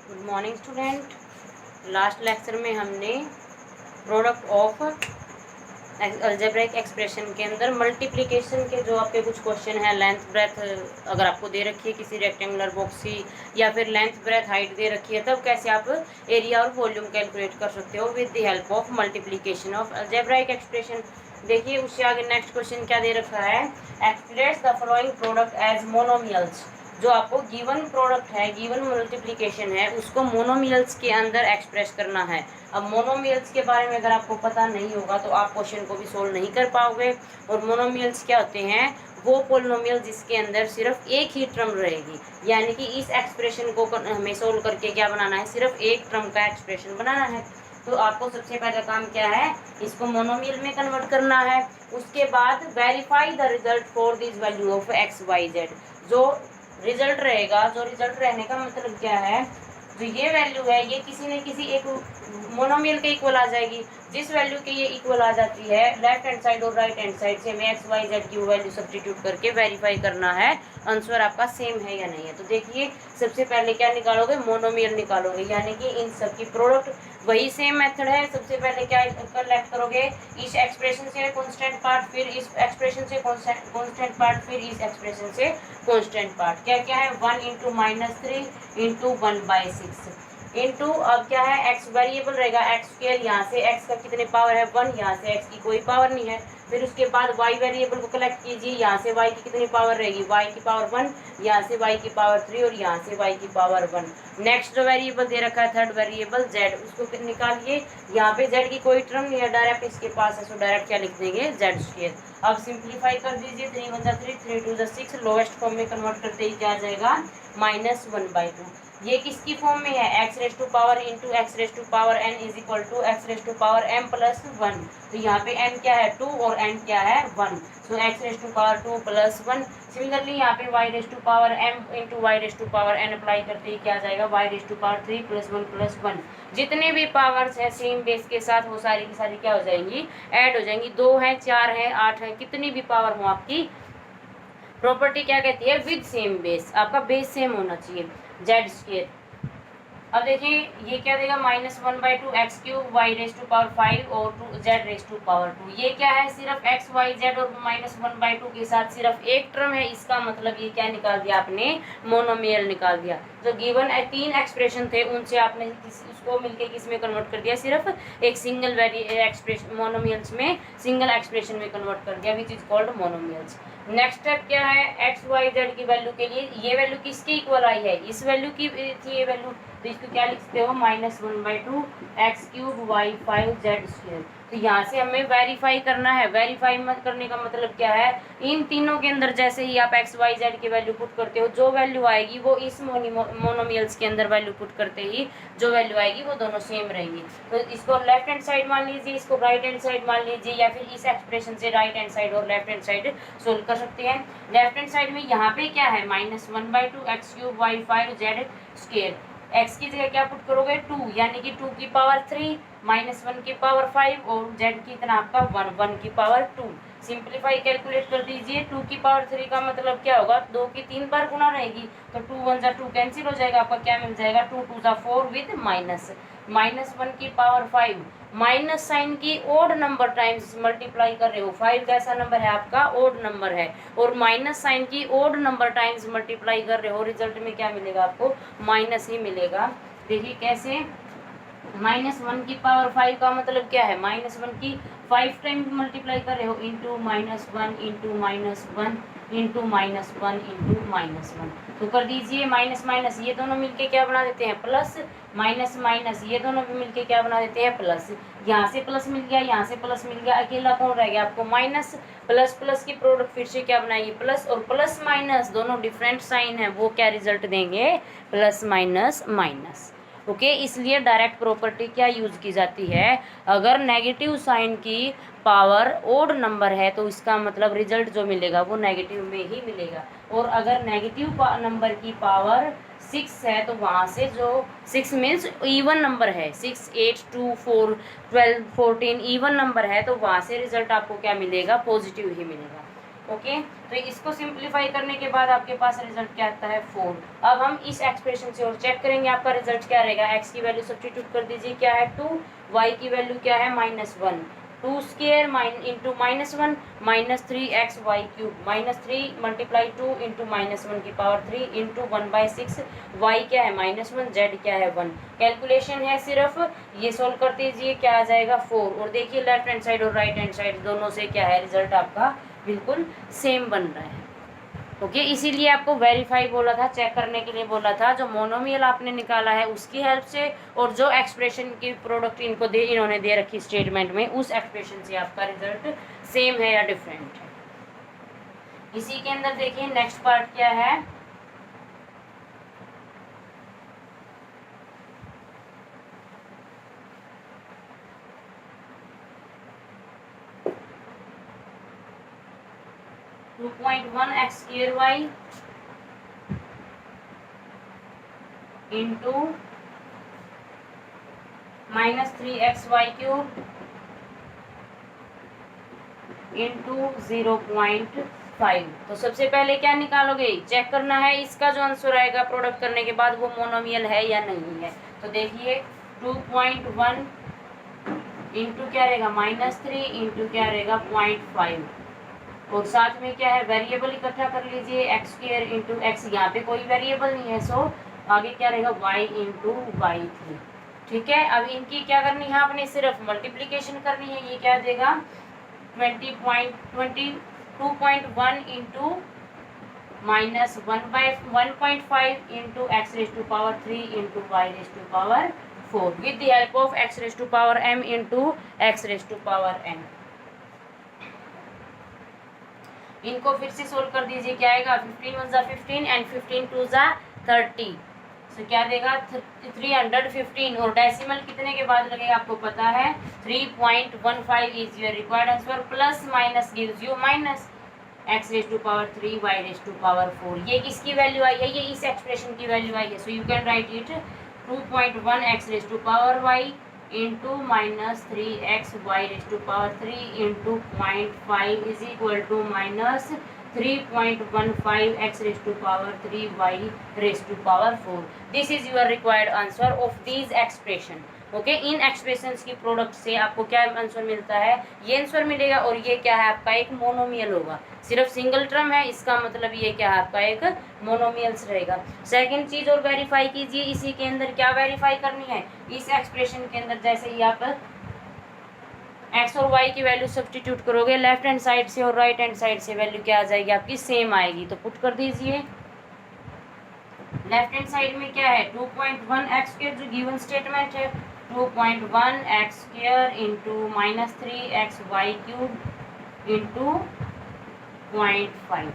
Good morning student. Last lecture में हमने product of algebraic expression के अंदर मल्टीप्लिकेशन के जो आपके कुछ क्वेश्चन है, लेंथ ब्रेथ अगर आपको दे रखी है किसी रेक्टेंगुलर बॉक्स की, या फिर लेंथ ब्रेथ हाइट दे रखी है, तब कैसे आप एरिया और वॉल्यूम कैलकुलेट कर सकते हो with the help of multiplication of algebraic expression. देखिए उससे आगे नेक्स्ट क्वेश्चन क्या दे रखा है, express the following product as monomials. जो आपको गिवन प्रोडक्ट है, गिवन मल्टीप्लिकेशन है, उसको मोनोमियल्स के अंदर एक्सप्रेस करना है। अब मोनोमियल्स के बारे में अगर आपको पता नहीं होगा तो आप क्वेश्चन को भी सोल्व नहीं कर पाओगे। और मोनोमियल्स क्या होते हैं, वो पोलिनोमियल जिसके अंदर सिर्फ एक ही टर्म रहेगी, यानी कि इस एक्सप्रेशन को हमें सोल्व करके क्या बनाना है, सिर्फ एक टर्म का एक्सप्रेशन बनाना है। तो आपको सबसे पहला काम क्या है, इसको मोनोमियल में कन्वर्ट करना है। उसके बाद verify the result for this value of X Y Z. जो रिजल्ट रहेगा, जो रिजल्ट रहने का मतलब क्या है, जो ये वैल्यू है ये किसी न किसी एक मोनोमियल के इक्वल आ जाएगी। जिस वैल्यू के ये इक्वल आ जाती है, लेफ्ट हैंड साइड और राइट हैंड साइड से हमें एक्स वाई जेड की वैल्यू सब्स्टिट्यूट करके वेरीफाई करना है आंसर आपका सेम है या नहीं है। तो देखिए सबसे पहले क्या निकालोगे, मोनोमियल निकालोगे, यानी कि इन सब की प्रोडक्ट वही सेम मेथड है। सबसे पहले क्या कलेक्ट करोगे, इस एक्सप्रेशन से कांस्टेंट पार्ट, फिर इस एक्सप्रेशन से कांस्टेंट पार्ट, फिर इस एक्सप्रेशन से कांस्टेंट पार्ट। क्या क्या है, 1 इंटू -3 इंटू 1/6 इंटू, अब क्या है, एक्स वेरिएबल रहेगा, एक्स स्क्वायर, यहाँ से एक्स का कितने पावर है 1, यहाँ से एक्स की कोई पावर नहीं है। फिर उसके बाद वाई वेरिएबल को कलेक्ट कीजिए, यहाँ से वाई की कितनी पावर रहेगी, वाई की पावर 1, यहाँ से वाई की पावर 3 और यहाँ से वाई की पावर 1। नेक्स्ट जो वेरिएबल दे रखा है थर्ड वेरिएबल जेड, उसको निकालिए। यहाँ पे जेड की कोई टर्म नहीं है, डायरेक्ट इसके पास है, सो डायरेक्ट क्या लिख देंगे, जेड स्क्वायर। अब सिंप्लीफाई कर दीजिए, 3 × 3 3 × 6, लोवेस्ट फॉर्म में कन्वर्ट करते ही क्या आ जाएगा, -1/2। ये किसकी फॉर्म में है, X raise to power into x raise to power N is equal to X raise to power M plus 1। तो यहाँ पे एन क्या है 2 और एन क्या है 1, so x raise to power 2 plus 1। Similarly यहाँ पे y raise to power m into Y raise to power n apply करते ही क्या आ जाएगा, वाई रेज टू पावर 3 + 1 + 1। जितने भी पावर्स है सेम बेस के साथ वो सारी की सारी क्या हो जाएंगी, ऐड हो जाएंगी। 2 है, 4 है, 8 है, कितनी भी पावर हो आपकी, प्रॉपर्टी क्या कहती है, विद सेम बेस, आपका बेस सेम होना चाहिए, जेड स्क्वायर। अब देखिए ये क्या देगा, -1/2 X cube Y raise to power 5 और 2 जेड रेज टू पावर 2। ये क्या है, सिर्फ एक्स वाई जेड और -1/2 के साथ सिर्फ एक टर्म है, इसका मतलब ये क्या निकाल दिया आपने, मोनोमियल निकाल दिया। जो गिवन 3 एक्सप्रेशन थे उनसे आपने उसको मिलके किस में कन्वर्ट कर दिया, सिर्फ एक सिंगल एक्सप्रेशन मोनोमियल्स में सिंगल एक्सप्रेशन में कन्वर्ट कर दिया, which is called monomials. Next step क्या है, एक्स वाई जेड की वैल्यू के लिए ये वैल्यू किसकी इक्वल आई है, इस वैल्यू की थी ये वैल्यू, तो इसको क्या लिख सकते हो, -1/2 X cube Y 5 Z square. तो यहाँ से हमें वेरीफाई करना है। वेरीफाई करने का मतलब क्या है, इन तीनों के अंदर जैसे ही आप एक्स वाई जेड की वैल्यू पुट करते हो, जो वैल्यू आएगी वो इस मोनोमियल्स के अंदर वैल्यू पुट करते ही जो वैल्यू आएगी वो दोनों सेम रहेंगी। तो इसको लेफ्ट हैंड साइड मान लीजिए, इसको राइट हैंड साइड मान लीजिए, या फिर इस एक्सप्रेशन से राइट हैंड साइड और लेफ्ट हैंड साइड सोल्व कर सकते हैं। लेफ्ट हैंड साइड में यहाँ पे क्या है, -1/2 X cube Y 5 Z square. X की जगह क्या पुट करोगे, 2, यानी कि 2 की पावर 3 -1 की पावर 5 और जेड की इतना आपका 1 की पावर 2। सिंप्लीफाई कैलकुलेट कर दीजिए, 2 की पावर 3 का मतलब क्या होगा, 2 की 3 बार गुना रहेगी, तो 2 × 1 = 2 कैंसिल हो जाएगा, आपका क्या मिल जाएगा, 2 × 2 = 4 विद माइनस, -1 की पावर 5, माइनस साइन की ओड नंबर टाइम्स मल्टीप्लाई कर रहे हो, 5 कैसा नंबर है आपका, ओड नंबर है, और माइनस साइन की ओड नंबर टाइम्स मल्टीप्लाई कर रहे हो, रिजल्ट में क्या मिलेगा आपको, माइनस ही मिलेगा। देखिए कैसे, -1 की पावर 5 का मतलब क्या है, -1 की 5 टाइम मल्टीप्लाई कर रहे हो, इंटू -1 इंटू -1 इंटू -1 इंटू -1। तो कर दीजिए माइनस माइनस, ये दोनों मिलके क्या बना देते हैं, प्लस, माइनस माइनस, ये दोनों भी मिलके क्या बना देते हैं, प्लस। यहाँ से प्लस मिल गया, यहाँ से प्लस मिल गया, अकेला कौन रह गया आपको, माइनस। प्लस प्लस की प्रोडक्ट फिर से क्या बनाएगी, प्लस, और प्लस माइनस दोनों डिफरेंट साइन है, वो क्या रिजल्ट देंगे, प्लस माइनस माइनस। ओके, इसलिए डायरेक्ट प्रॉपर्टी क्या यूज की जाती है, अगर नेगेटिव साइन की पावर ओड नंबर है तो इसका मतलब रिजल्ट जो मिलेगा वो नेगेटिव में ही मिलेगा, और अगर नेगेटिव नंबर की पावर 6 है तो वहाँ से जो 6 मीन्स इवन नंबर है, 6 8 2 4 12 14 इवन नंबर है, तो वहाँ से रिजल्ट आपको क्या मिलेगा, पॉजिटिव ही मिलेगा। ओके, तो इसको सिंप्लीफाई करने के बाद आपके पास रिजल्ट क्या आता है 4। अब हम इस एक्सप्रेशन से और चेक करेंगे आपका रिजल्ट क्या रहेगा। एक्स की वैल्यू सब्स्टिट्यूट कर दीजिए, क्या है 2, वाई की वैल्यू क्या है -1, 2 square into -1 -3x Y cube, -3 multiply 2 into -1 की पावर 3 इंटू 1/6, वाई क्या है -1, जेड क्या है 1। कैलकुलेशन है सिर्फ, ये सोल्व कर दीजिए, क्या आ जाएगा 4। और देखिए लेफ्ट हैंड साइड और राइट हैंड साइड दोनों से क्या है रिजल्ट आपका बिल्कुल सेम बन रहा है। ओके, इसीलिए आपको वेरीफाई बोला था, चेक करने के लिए बोला था, जो मोनोमियल आपने निकाला है उसकी हेल्प से और जो एक्सप्रेशन की प्रोडक्ट इन्होंने दे रखी स्टेटमेंट में, उस एक्सप्रेशन से आपका रिजल्ट सेम है या डिफरेंट है। इसी के अंदर देखिए नेक्स्ट पार्ट क्या है। 2.1 x square y into -3xy cube into 0.5। तो सबसे पहले क्या निकालोगे, चेक करना है इसका जो आंसर आएगा प्रोडक्ट करने के बाद वो मोनोमियल है या नहीं है। तो देखिए 2.1 इंटू क्या रहेगा -3 इंटू क्या रहेगा 0.5, और साथ में क्या है वेरिएबल इकट्ठा कर लीजिए, एक्स स्क्वायर इंटू एक्स, यहाँ पे कोई वेरिएबल नहीं है, सो आगे क्या रहेगा वाई इंटू वाई 3। ठीक है, अब इनकी क्या करनी है आपने, सिर्फ मल्टीप्लीकेशन करनी है। ये क्या देगा 2.1 into -1/1.5 into x raise to power 3 into Y raise to power 4 with the help of X raise to power m into x raise to power n। इनको फिर से सोल्व कर दीजिए, क्या आएगा 15 1 * 15 एंड 15 2 * 30, तो क्या देगा 315। और डेसिमल कितने के बाद लगेगा आपको पता है 3.15 is your required answer, plus minus gives you minus x raise to power 3 y raise to power 4। ये किसकी वैल्यू आई है, ये इस एक्सप्रेशन की वैल्यू आई है। So you can write it 2.1 x raise to power y into -3x y raise to power 3 into 0.5 is equal to -3.15 x raise to power 3 y raise to power 4। This is your required answer of these expression. Okay, इन expressions की product से आपको क्या answer मिलता है, ये answer मिलेगा। और ये क्या है आपका एक मोनोमियल होगा, सिर्फ सिंगल टर्म है, इसका मतलब ये क्या है आपका एक मोनोमियल्स रहेगा। सेकंड चीज और वेरीफाई कीजिए, इसी के अंदर क्या वेरीफाई करनी है, इस एक्सप्रेशन के अंदर जैसे ही आप एक्स और वाई की वैल्यू सब्स्टिट्यूट करोगे, लेफ्ट हैंड साइड से और राइट हैंड साइड से वैल्यू क्या आ जाएगी आपकी सेम आएगी। तो पुट कर दीजिए, लेफ्ट हैंड साइड में क्या है 2.1 एक्स स्क्वायर जो गिवन स्टेटमेंट है, 2.1 x square into -3x Y cube into 0.5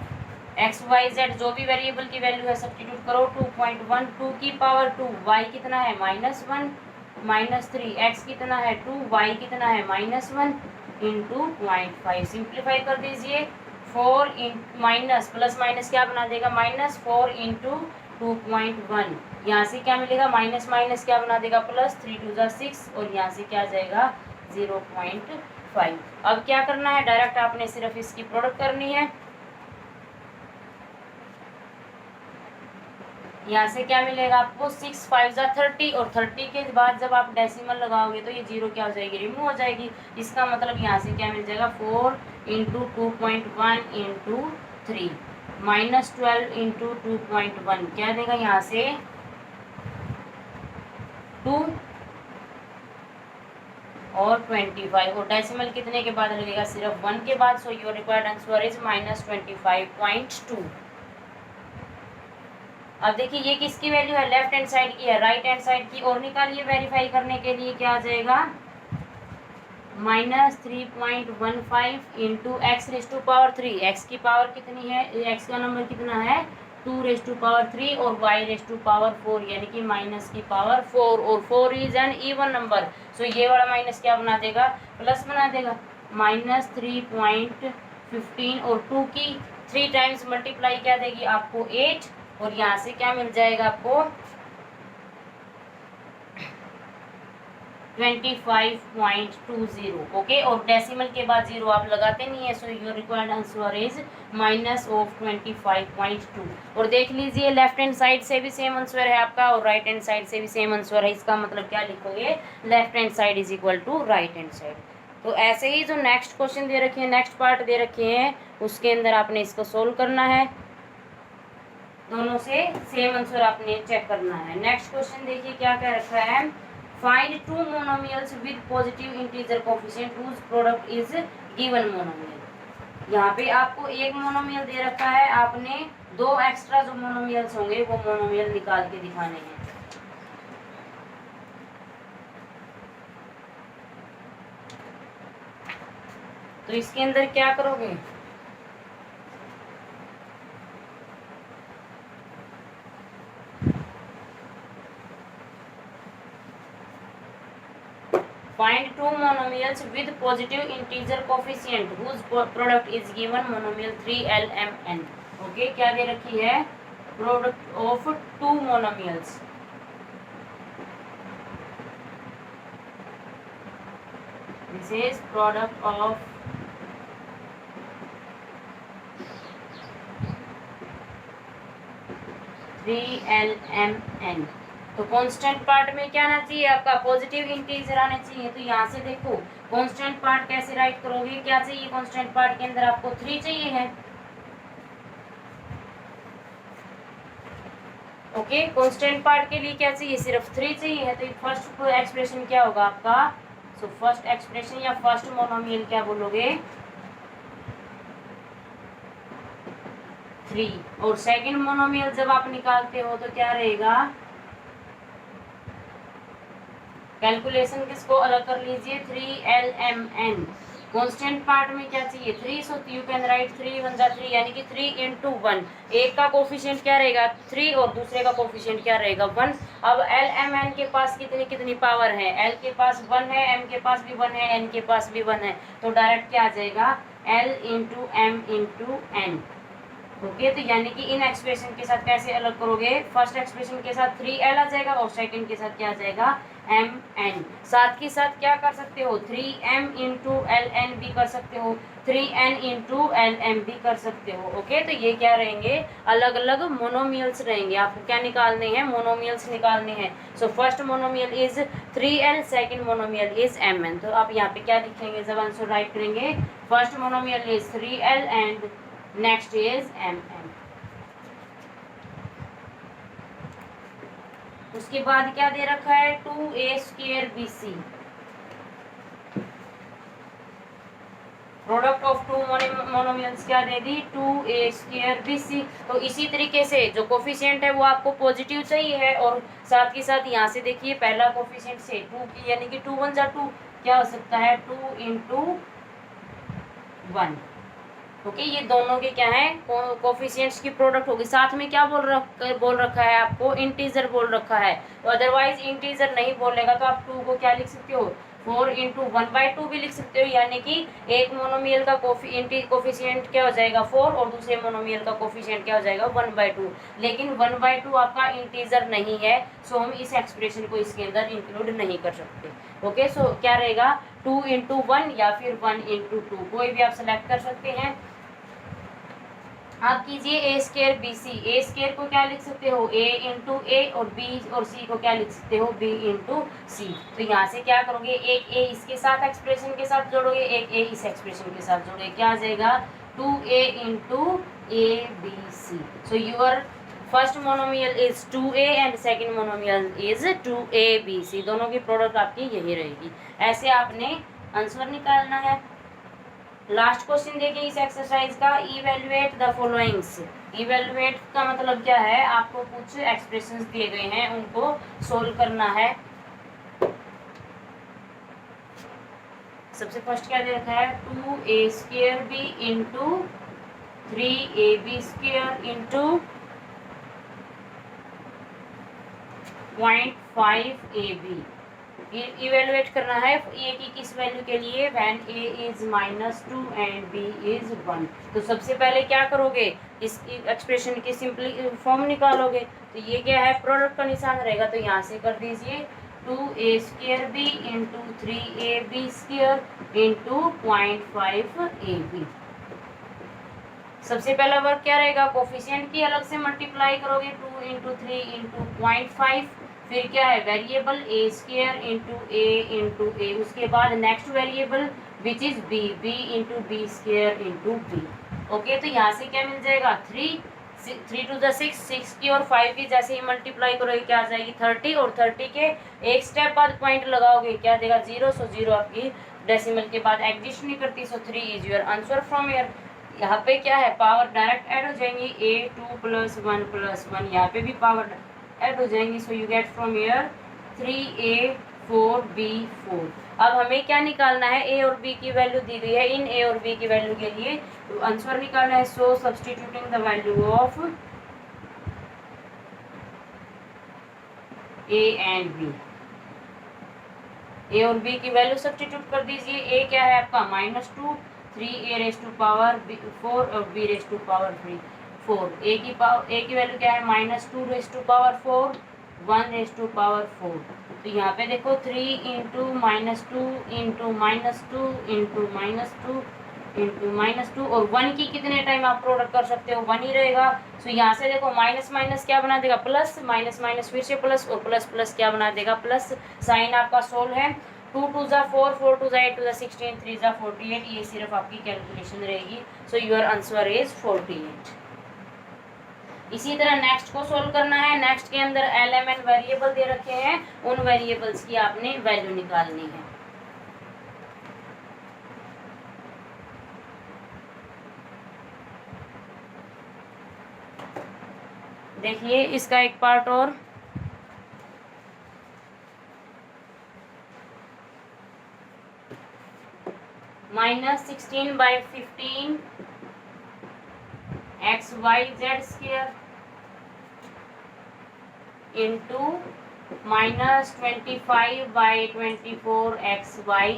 x Y Z जो भी वेरिएबल की वैल्यू है सब्स्टिट्यूट करो। 2.1 2 की पावर 2, वाई कितना है -1, -3 एक्स कितना है 2, वाई कितना है -1 इंटू 0.5। सिंप्लीफाई कर दीजिए, 4 माइनस प्लस माइनस क्या बना देगा -4 इंटू 2.1, यहाँ से क्या मिलेगा माइनस माइनस क्या बना देगा प्लस, 3 2 * 6, और यहाँ से क्या जाएगा 0.5। अब क्या करना है, डायरेक्ट आपने सिर्फ इसकी प्रोडक्ट करनी है। यहाँ से क्या मिलेगा आपको 6 5 * 30, और 30 के बाद जब आप डेसिमल लगाओगे तो ये 0 क्या हो जाएगी, रिमूव हो जाएगी। इसका मतलब यहाँ से क्या मिल जाएगा 4 इंटू 2.1 इंटू 3 -12 इंटू 2.1 क्या देगा यहाँ से 2 और 25, और डेसिमल कितने के बाद लगेगा सिर्फ 1 के बाद। So your required answer is -25.2। अब देखिए ये किसकी वैल्यू है, लेफ्ट हैंड साइड की है, राइट हैंड साइड की और निकालिए। वेरीफाई करने के लिए क्या आ जाएगा -3.15 into x raise to power 3, x की पावर कितनी है, एक्स का नंबर कितना है 2 रेज टू पावर 3, और वाई रेज टू पावर 4 यानी कि माइनस की पावर 4, और 4 इज एन इवन नंबर। सो ये वाला माइनस क्या बना देगा, प्लस बना देगा, -3.15, और 2 की 3 टाइम्स मल्टीप्लाई क्या देगी आपको 8, और यहाँ से क्या मिल जाएगा आपको 25.20। ओके, और डेसिमल के बाद जीरो आप लगाते नहीं है, so your required answer is -25.2। और देख लीजिए लेफ्ट हैंड साइड से भी सेम आंसर है आपका और राइट हैंड साइड से भी सेम आंसर है। इसका मतलब क्या लिखोगे, left hand side is equal to right hand side. तो ऐसे ही जो नेक्स्ट क्वेश्चन दे रखे हैं, नेक्स्ट पार्ट दे रखे हैं, उसके अंदर आपने इसको सोल्व करना है, दोनों से सेम आंसर आपने चेक करना है। नेक्स्ट क्वेश्चन देखिए क्या कह रखा है, find two monomials with positive integer coefficient whose product is given monomial. यहाँ पे आपको एक मोनोमियल दे रखा है, आपने दो एक्स्ट्रा जो मोनोमियल्स होंगे वो मोनोमियल निकाल के दिखाने हैं। तो इसके अंदर क्या करोगे, find two monomials with positive integer coefficient whose product is given monomial 3LMN। Okay, क्या दे रखी है, product of two monomials, this is product of three LMN। तो कांस्टेंट पार्ट में क्या आना चाहिए आपका, पॉजिटिव इंटीजर आने चाहिए। तो यहाँ से देखो कांस्टेंट पार्ट कैसे राइट करोगे, क्या चाहिए कांस्टेंट पार्ट के अंदर, आपको 3 चाहिए है। ओके, कांस्टेंट पार्ट के लिए क्या चाहिए, सिर्फ 3 चाहिए है। तो फर्स्ट एक्सप्रेशन क्या होगा आपका, सो फर्स्ट एक्सप्रेशन या फर्स्ट मोनोमियल क्या बोलोगे, 3। और सेकंड मोनोमियल जब आप निकालते हो तो क्या रहेगा, कैलकुलेशन किसको अलग कर लीजिए, 3LMN। कांस्टेंट पार्ट में क्या चाहिए, 3, सो यू कैन राइट 3 1 जा 3, यानी कि 3 × 1। एक का कोफिशिएंट क्या रहेगा 3 और दूसरे का कोफिशिएंट क्या रहेगा 1। अब LMN के पास कितनी कितनी पावर है, L के पास 1 है, M के पास भी 1 है, N के पास भी 1 है। तो डायरेक्ट क्या आ जाएगा, L × M × N। ओके, तो यानी कि इन एक्सप्रेशन के साथ कैसे अलग करोगे, फर्स्ट एक्सप्रेशन के साथ 3L आ जाएगा और सेकंड के साथ क्या आ जाएगा MN। साथ के साथ क्या कर सकते हो, 3M × LN भी कर सकते हो, 3N × LM भी कर सकते हो। ओके, तो ये क्या रहेंगे, अलग अलग मोनोमियल्स रहेंगे। आपको क्या निकालने हैं, मोनोमियल्स निकालने हैं। So first monomial is 3L, second monomial is MN। तो आप यहाँ पे क्या लिखेंगे, जब आंसर राइट करेंगे, first monomial is 3L and next is MN। उसके बाद क्या दे रखा है, 2A² BC, product of two monomials क्या दे दी, 2A² BC। तो इसी तरीके से जो कोफिशिएंट है वो आपको पॉजिटिव चाहिए है, और साथ ही साथ यहाँ से देखिए पहला कोफिशिएंट से 2 की, यानी कि 2 1 जा 2, क्या हो सकता है 2 × 1। ओके, ये दोनों के क्या है, कोफिशिएंट्स की प्रोडक्ट होगी। साथ में क्या बोल रखा है आपको, इंटीजर बोल रखा है। तो अदरवाइज इंटीजर नहीं बोलेगा तो आप 2 को क्या लिख सकते हो, 4 × 1/2 भी लिख सकते हो, यानी कि एक मोनोमियल का कोफिशिएंट क्या हो जाएगा 4 और दूसरे मोनोमियल का कोफिशिएंट क्या हो जाएगा 1/2। लेकिन 1/2 आपका इंटीजर नहीं है, सो हम इस एक्सप्रेशन को इसके अंदर इंक्लूड नहीं कर सकते। ओके, सो क्या रहेगा 2 × 1 या फिर 1 × 2, कोई भी आप सेलेक्ट कर सकते हैं। आप कीजिए A² BC, A² को क्या लिख सकते हो, A × A, और B और C को क्या लिख सकते हो, B × C। तो यहाँ से क्या करोगे, एक A इसके साथ एक्सप्रेशन के साथ जोड़ोगे, एक A इस एक्सप्रेशन के साथ जोड़ोगे, क्या आ जाएगा 2A × ABC। So your first monomial is 2A and second monomial is 2ABC। दोनों की प्रोडक्ट आपकी यही रहेगी। ऐसे आपने आंसर निकालना है। लास्ट क्वेश्चन देखिए इस एक्सरसाइज का, इवेलुएट द फॉलोइंग्स। इवेलुएट का मतलब क्या है, आपको कुछ एक्सप्रेशंस दिए गए हैं उनको सोल्व करना है। सबसे फर्स्ट क्या दे रखा है, 2A² B × 3AB² × 0.5AB। Evaluate करना है ए की किस वैल्यू के लिए, when A is -2 and B is 1। तो सबसे पहले क्या करोगे, इस एक्सप्रेशन की सिंपली फॉर्म निकालोगे। तो ये क्या है, प्रोडक्ट का निशान रहेगा, तो यहाँ से कर दीजिए 2a² b into 3ab² into 0.5ab। सबसे पहला वर्क क्या रहेगा, कोफिशिएंट की अलग से मल्टीप्लाई करोगे 2 इंटू 3 इंटू 0.5, फिर क्या है variable a² into a into a, उसके बाद next variable which is b, b into b² into b। Okay, तो यहाँ से क्या मिल जाएगा 3 टू द 6 की और 5 की जैसे ही मल्टीप्लाई करोगे क्या आ जाएगी 30, और 30 के एक स्टेप बाद पॉइंट लगाओगे क्या देगा 0, सो 0 आपकी डेसिमल के बाद एग्जिस्ट नहीं करती, सो 3 is your answer from your. यहाँ पे क्या है पावर डायरेक्ट ऐड हो जाएंगी, a2 + 1 + 1, यहाँ पे भी पावर ऐड हो जाएंगी, so you get from your 3a4b4। अब हमें क्या निकालना है, a और b की वैल्यू दी गई है, इन a और b की वैल्यू के लिए आंसर निकालना है, so substituting the value of a and b, a और b की वैल्यू सब्स्टिट्यूट कर दीजिए। a क्या है आपका -2, 3a⁴ और b⁴ 4। a की वैल्यू क्या है -2⁴ 1⁴ तो यहाँ पे देखो 3 इंटू -2 इंटू -2 इंटू -2 और 1 की कितने टाइम आप प्रोडक्ट कर सकते हो, 1 ही रहेगा। सो यहाँ से देखो माइनस माइनस क्या बना देगा प्लस, माइनस माइनस फिर से प्लस, और प्लस प्लस क्या बना देगा प्लस। साइन आपका सोल्व है, 2 2 ज़ा 4, 4 2 ज़ा 8, 2 ज़ा 16, 3 ज़ा 48, ये सिर्फ आपकी कैलकुलेशन रहेगी। So your answer is 48। इसी तरह नेक्स्ट को सोल्व करना है। नेक्स्ट के अंदर एलिमेंट वेरिएबल दे रखे हैं, उन वेरिएबल्स की आपने वैल्यू निकालनी है। देखिए इसका एक पार्ट और, -16/15 xyz² into -25/24 xy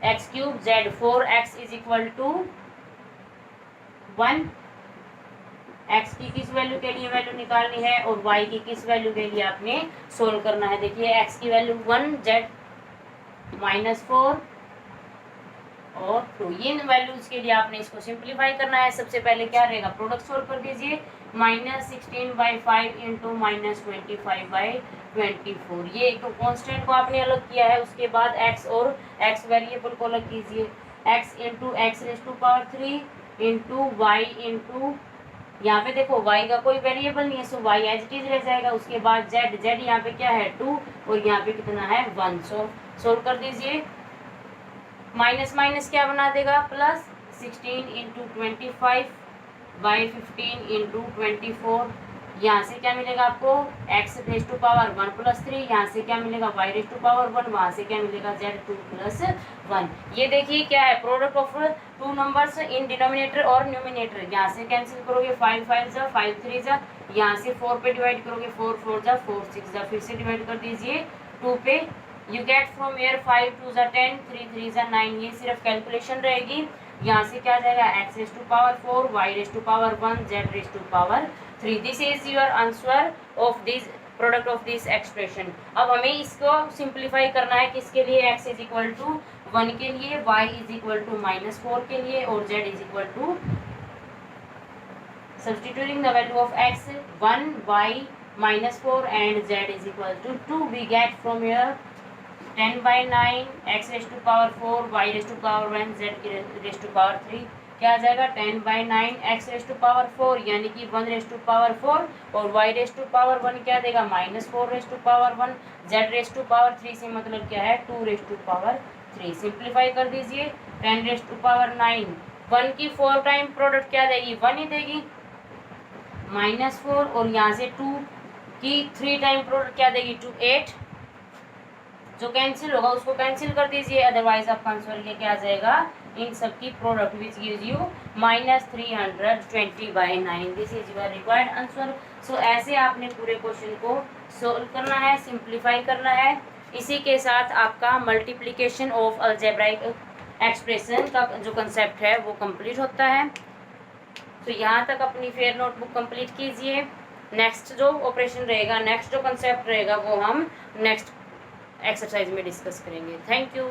x³ z, 4x is equal to 1। x की किस वैल्यू के लिए वैल्यू निकालनी है और y की किस वैल्यू के लिए आपने सोल्व करना है। देखिए x की वैल्यू 1, z -4 और 2, इन वैल्यूज के लिए आपने इसको सिंप्लीफाई करना है। सबसे पहले क्या रहेगा प्रोडक्ट सोल्व कर दीजिए, -16/5 इंटू -25/24, ये एक कॉन्स्टेंट को आपने अलग किया है, उसके बाद x और x वेरिएबल को अलग कीजिए, x into x⁴ into y into, यहाँ पे देखो y का कोई वेरिएबल नहीं है, सो y एज इट इज रह जाएगा। उसके बाद z, यहाँ पे क्या है 2 और यहाँ पे कितना है 1, सो सोल्व कर दीजिए। माइनस माइनस क्या बना देगा प्लस, 16 इंटू 25/15 इंटू 24, यहाँ से क्या मिलेगा आपको x⁴ 1 + 3, यहाँ से क्या मिलेगा y⁴ 1, वहाँ से क्या मिलेगा z2 + 1। ये देखिए क्या है product of 2 numbers in denominator और न्यूमिनेटर, यहाँ से कैंसिल करोगे 5 5 ज़ा 5 3 ज़ा, यहाँ से 4 पे डिवाइड करोगे 4 4 ज़ा 4 6 ज़ा, फिर से डिवाइड कर दीजिए 2 पे, यू गेट फ्रॉम एयर 5 2 ज़ा 10, 3 3 ज़ा 9, ये सिर्फ कैलकुलेशन रहेगी। यहाँ से क्या जाएगा x⁴ y⁴ 1 z⁴ 3। This is your answer of this product of this expression. अब हमें इसको सिंप्लीफाई करना है, किसके लिए x इज इक्वल टू 1 के लिए, y इज इक्वल टू -4 के लिए और z is equal to, substituting the value of x 1, y -4 and z is equal to 2, we get from your 10/9 x⁴ 4 y⁴ 1 z⁴ 3, क्या आ जाएगा 10/9 x⁴ यानी कि 1⁴ और y⁴ 1 क्या देगा -4⁴ z⁴ 3 से मतलब क्या है 2⁴ 3। सिंप्लीफाई कर दीजिए 10⁹ 1 की 4 टाइम प्रोडक्ट क्या देगी 1 ही देगी, -4 और यहाँ से 2 की 3 टाइम प्रोडक्ट क्या देगी 2 8, जो कैंसिल होगा उसको कैंसिल कर दीजिए, अदरवाइज आपका आंसर ये क्या आ जाएगा इन सब की product which gives you -320/9। This is your required answer. So ऐसे आपने पूरे क्वेश्चन को सोल्व करना है, सिंप्लीफाई करना है। इसी के साथ आपका मल्टीप्लिकेशन ऑफ अलजेब्राइक एक्सप्रेशन का जो कंसेप्ट है वो कंप्लीट होता है। तो यहाँ तक अपनी फेयर नोटबुक कंप्लीट कीजिए। नेक्स्ट जो ऑपरेशन रहेगा, नेक्स्ट जो कंसेप्ट रहेगा वो हम नेक्स्ट एक्सरसाइज में डिस्कस करेंगे। Thank you.